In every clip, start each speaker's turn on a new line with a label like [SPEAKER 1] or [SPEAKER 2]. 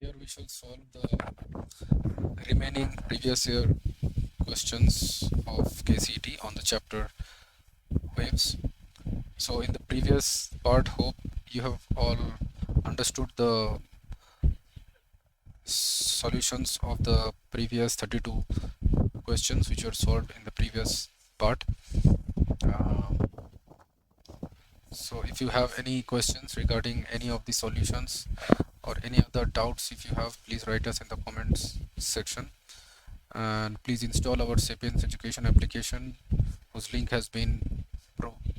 [SPEAKER 1] Here we shall solve the remaining previous year questions of KCET on the chapter waves. So in the previous part, hope you have all understood the solutions of the previous 32 questions which were solved in the previous part. So if you have any questions regarding any of the solutions or any other doubts, if you have, please write us in the comments section. And please install our Sapience education application, whose link has been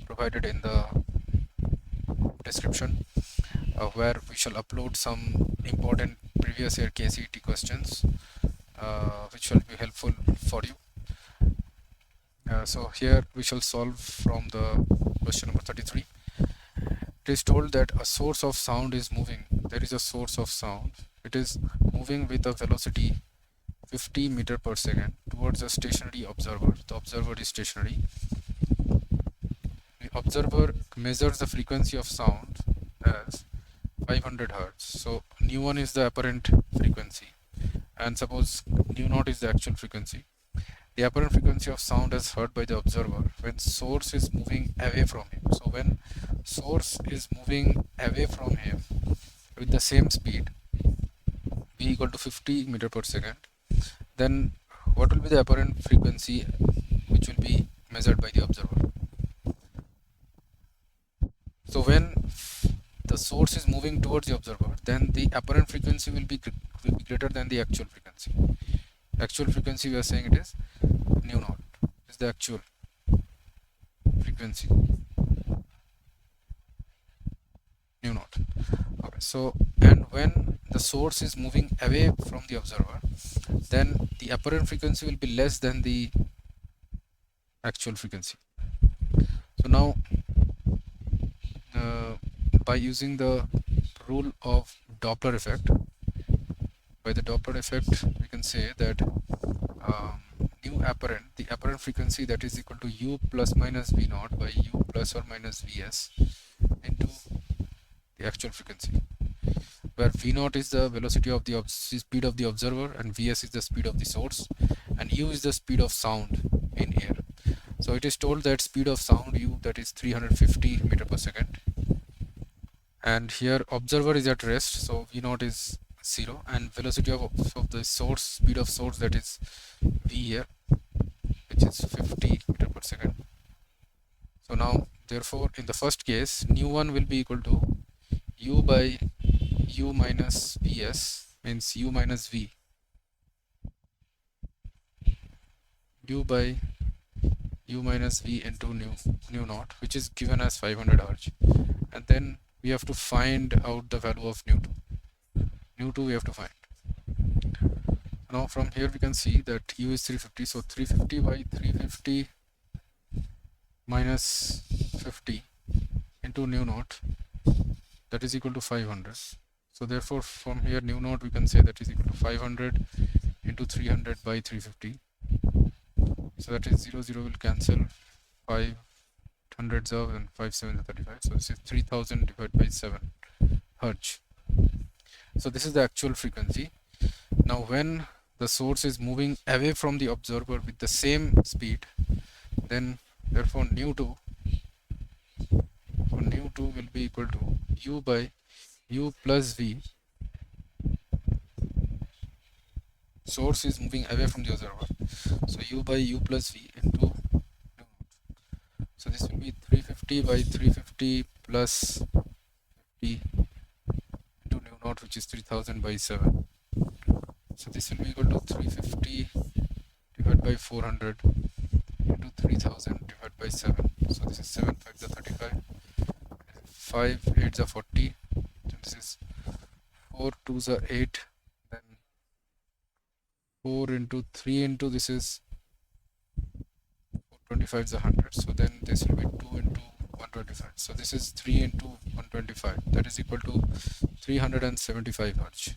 [SPEAKER 1] provided in the description, where we shall upload some important previous year KCET questions, which will be helpful for you. So here we shall solve from the question number 33. It is told that a source of sound is moving. There is a source of sound. It is moving with a velocity 50 meter per second towards a stationary observer. The observer is stationary. The observer measures the frequency of sound as 500 hertz. So nu 1 is the apparent frequency, and suppose nu 0 is the actual frequency. The apparent frequency of sound is heard by the observer when source is moving away from him. So when source is moving away from him with the same speed, v equal to 50 meter per second, then what will be the apparent frequency which will be measured by the observer? So when the source is moving towards the observer, then the apparent frequency will be greater than the actual frequency. Actual frequency, we are saying it is nu 0 is the actual frequency, nu 0. Okay, so and when the source is moving away from the observer, then the apparent frequency will be less than the actual frequency. So now by using the rule of Doppler effect, by the Doppler effect we can say that nu apparent, the apparent frequency, that is equal to u plus minus v naught by u plus or minus vs into the actual frequency, where v naught is the velocity of the speed of the observer and vs is the speed of the source and u is the speed of sound in air. So it is told that speed of sound u, that is 350 meter per second, and here observer is at rest, so v naught is 0, and velocity of the source, speed of source, that is v here, which is 50 meter per second. So now therefore in the first case nu 1 will be equal to u by u minus vs, means u minus v, u by u minus v into nu naught, which is given as 500 hertz, and then we have to find out the value of nu 2. Nu 2 we have to find. Now from here we can see that u is 350, so 350 by 350 minus 50 into nu naught, that is equal to 500. So therefore from here nu naught we can say that is equal to 500 into 300 by 350. So that is 0 will cancel, 5 hundreds of, and 5 7 35. So this is 3000 divided by 7 hertz. So this is the actual frequency. Now when the source is moving away from the observer with the same speed, then therefore nu 2 will be equal to u by u plus v. Source is moving away from the observer, so u by u plus v into nu. So this will be 350 by 350 plus 50 into nu naught, which is 3000 by 7. So this will be equal to 350 divided by 400 into 3000 divided by 7. So this is 7 5 is 35, 5 8 is 40, and this is 4 2 is 8, then 4 into 3 into this is 425 is 100. So then this will be 2 into 125. So this is 3 into 125, that is equal to 375 hertz.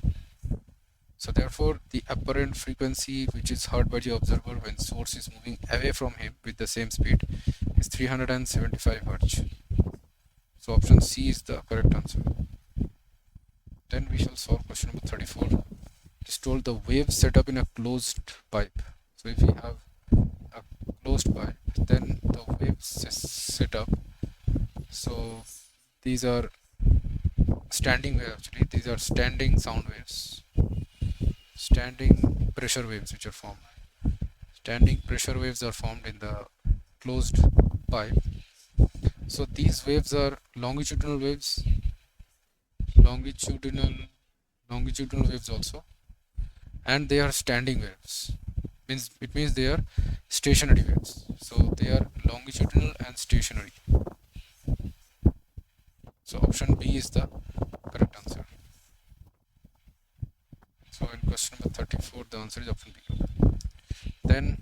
[SPEAKER 1] So therefore the apparent frequency which is heard by the observer when source is moving away from him with the same speed is 375 hertz. So option C is the correct answer. Then we shall solve question number 34. It is told the wave setup in a closed pipe. So if we have a closed pipe, then the wave setup. So these are standing waves actually. These are standing sound waves, standing pressure waves which are formed. Standing pressure waves are formed in the closed pipe. So these waves are longitudinal waves, longitudinal waves also, and they are standing waves. It means they are stationary waves. So they are longitudinal and stationary. So option B is the correct answer. So in question number 34, the answer is option B. Then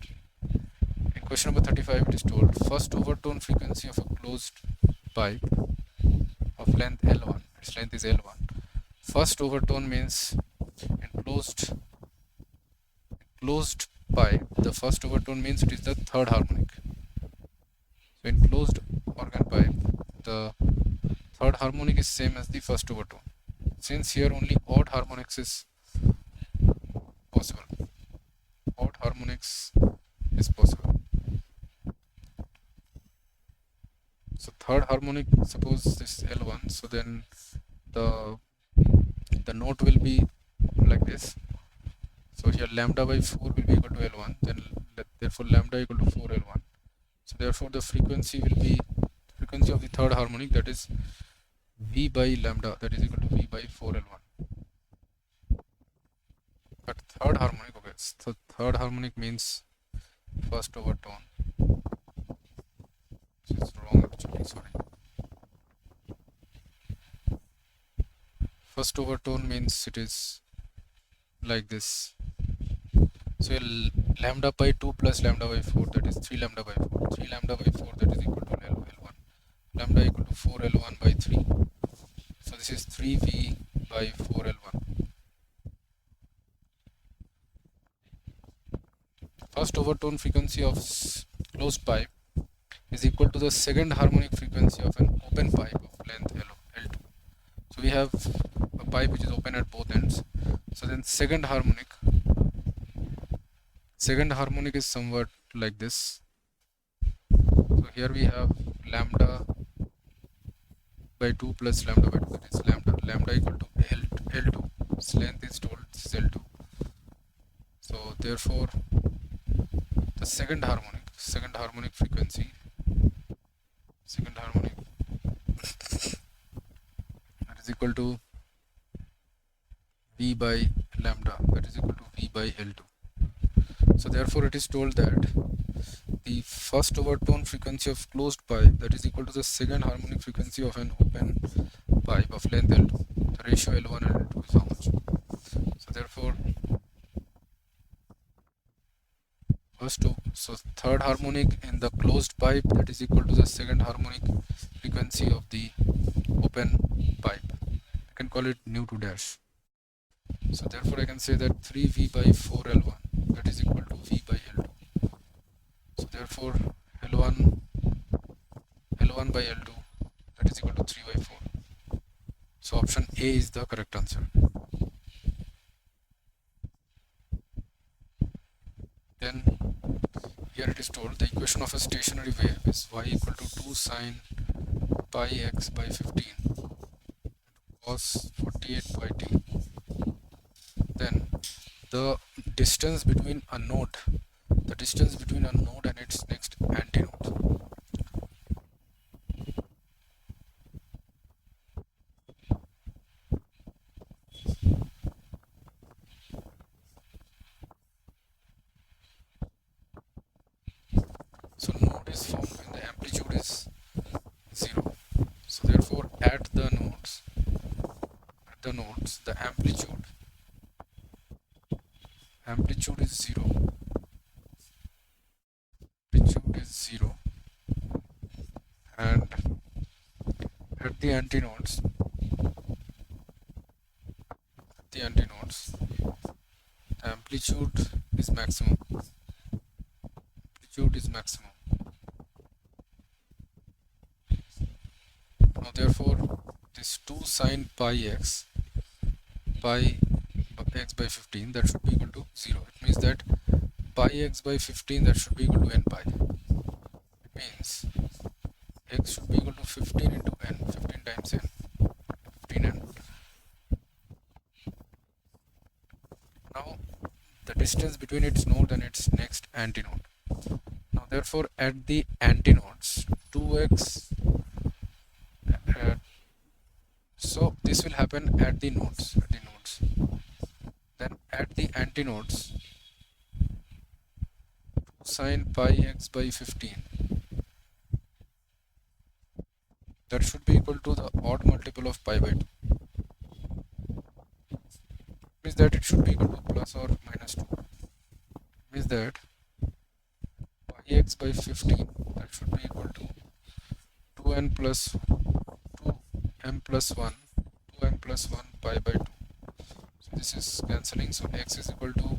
[SPEAKER 1] in question number 35, it is told first overtone frequency of a closed pipe of length L1. Its length is L1. First overtone means in closed pipe, the first overtone means it is the third harmonic. So in closed organ pipe, the third harmonic is same as the first overtone. Since here only odd harmonics is possible. Odd harmonics is possible. So third harmonic, suppose this L1, so then the note will be like this. So here lambda by 4 will be equal to L1, then therefore lambda equal to 4 L1. So therefore the frequency will be frequency of the third harmonic, that is V by lambda, that is equal to V by 4 L1. But third harmonic, okay, so third harmonic means first overtone. It's wrong actually, sorry. First overtone means it is like this. So lambda by 2 plus lambda by 4, that is 3 lambda by 4. 3 lambda by 4, that is equal to L1. Lambda equal to 4 L1 by 3. So this is 3V by 4 L1. First overtone frequency of closed pipe is equal to the second harmonic frequency of an open pipe of length L2. So we have a pipe which is open at both ends. So then second harmonic is somewhat like this. So here we have lambda by 2 plus lambda by 2, that is lambda equal to L2. Its length is told this is L2. So therefore the second harmonic frequency, that is equal to V by lambda, that is equal to V by L2. So therefore it is told that the first overtone frequency of closed pipe, that is equal to the second harmonic frequency of an open pipe of length L2. The ratio L1 and L2 is how much? So therefore so third harmonic in the closed pipe, that is equal to the second harmonic frequency of the open pipe. I can call it nu 2 dash. So therefore I can say that 3V by 4 L1, that is equal to V by L2. So therefore L1 by L2, that is equal to 3 by 4. So option A is the correct answer. Then here it is told the equation of a stationary wave is y equal to 2 sine pi x by 15 cos 48 pi t. Then the distance between a node and its next antinode. So node is formed when the amplitude is 0. So therefore at the nodes the amplitude is 0. And at the antinodes the amplitude is maximum. Now therefore this 2 sine pi x pi x by 15, that should be equal to 0. It means that pi x by 15, that should be equal to n pi. It means x should be equal to 15 into n, 15 times n, 15n. Now the distance between its node and its next antinode. Now therefore at the antinodes 2x, so this will happen at the nodes, then at the antinodes sine pi x by 15, that should be equal to the odd multiple of pi by 2. Means that it should be equal to plus or minus 2. Means that pi x by 15, that should be equal to 2n plus 2m plus 1, 2m plus 1 pi by 2. So this is cancelling, so x is equal to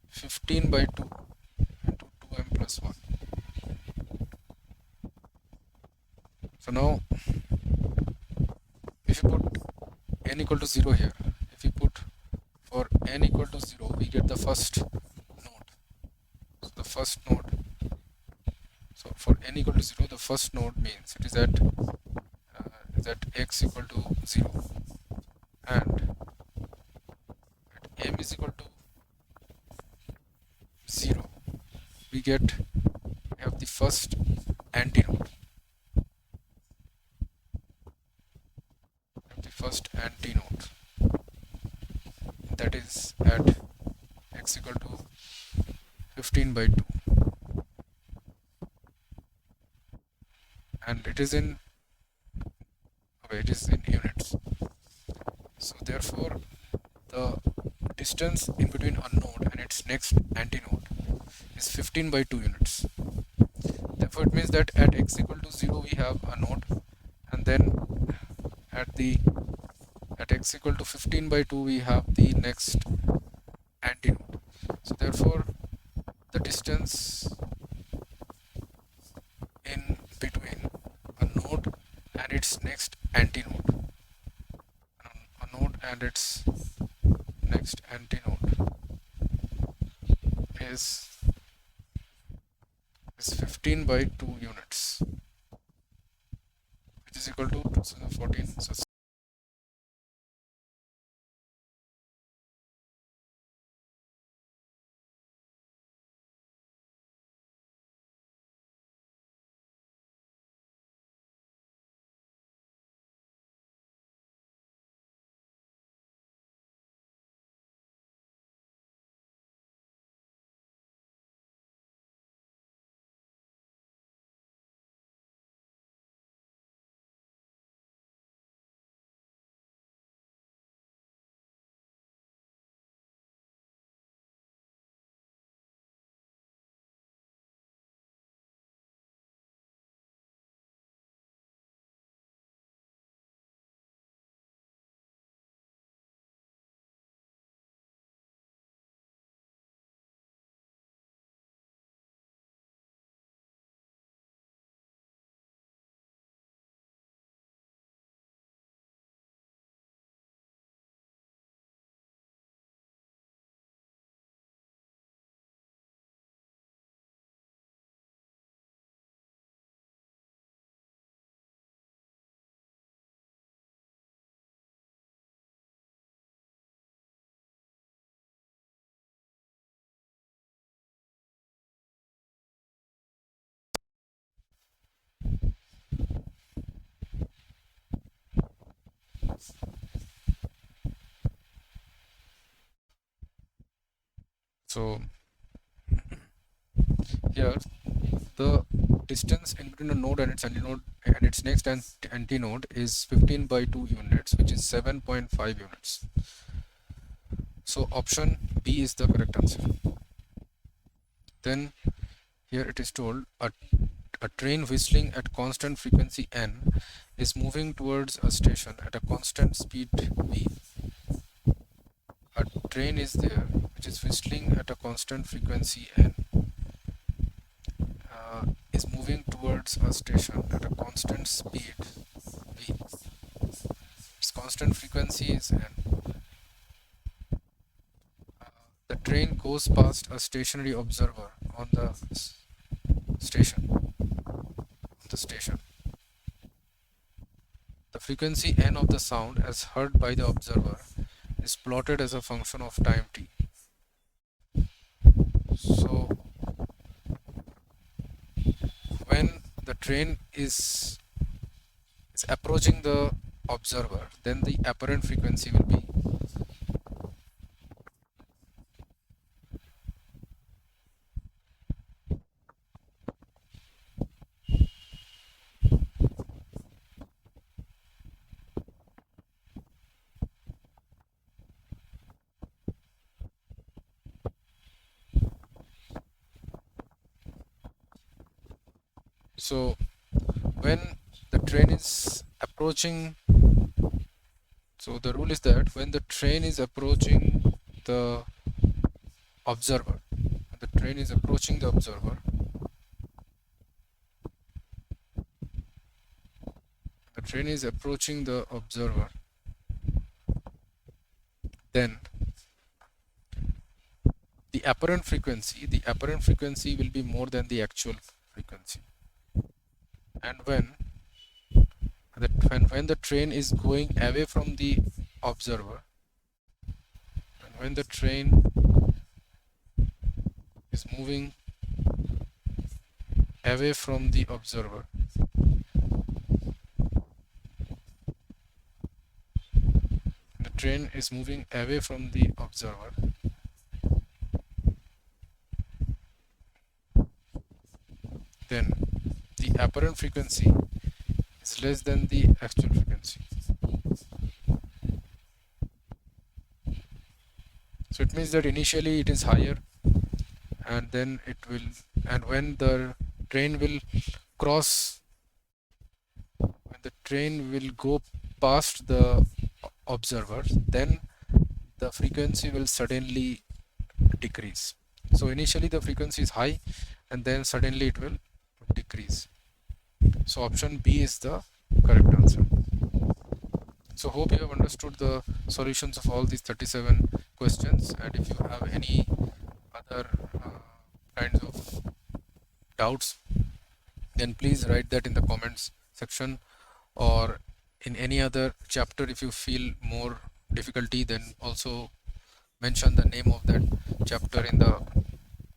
[SPEAKER 1] 15 by 2 into 2m plus 1. So now if you put n equal to 0 here, if you put for n equal to 0, we get the first node. So the first node, so for n equal to 0, the first node means it is at x equal to 0, and at m is equal to 0, we have the first antinode. That is at x equal to 15 by 2, and it is in units. So therefore the distance in between a node and its next antinode is 15 by 2 units. Therefore it means that at x equal to 0 we have a node, and then at x equal to 15 by 2 we have the next antinode. So therefore the distance in between a node and its next antinode, is 15 by 2 units, which is equal to 2014. So here the distance in between a node and its antinode and its next antinode is 15 by 2 units, which is 7.5 units. So option B is the correct answer. Then here it is told a train whistling at constant frequency n is moving towards a station at a constant speed v. A train is there which is whistling at a constant frequency n, is moving towards a station at a constant speed v. Its constant frequency is n. train goes past a stationary observer on the station. The frequency n of the sound as heard by the observer is plotted as a function of time t. So when the train is approaching the observer, then the apparent frequency will be so when the train is approaching, so the rule is that when the train is approaching the observer, the train is approaching the observer, the train is approaching the observer, then the apparent frequency will be more than the actual frequency. And when the train is going away from the observer, and when the train is moving away from the observer, the train is moving away from the observer, then the apparent frequency is less than the actual frequency. So it means that initially it is higher, and then it will, and when the train will cross, when the train will go past the observer, then the frequency will suddenly decrease. So initially the frequency is high, and then suddenly it will decrease. So option B is the correct answer. So hope you have understood the solutions of all these 37 questions, and if you have any other kinds of doubts, then please write that in the comments section, or in any other chapter if you feel more difficulty, then also mention the name of that chapter in the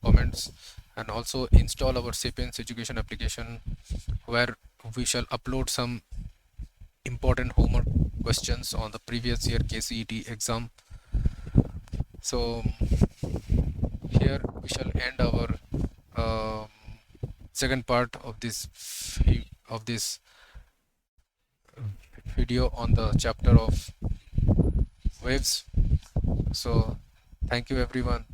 [SPEAKER 1] comments, and also install our Sapience education application, where we shall upload some important homework questions on the previous year KCET exam. So here we shall end our second part of this video on the chapter of waves. So thank you everyone.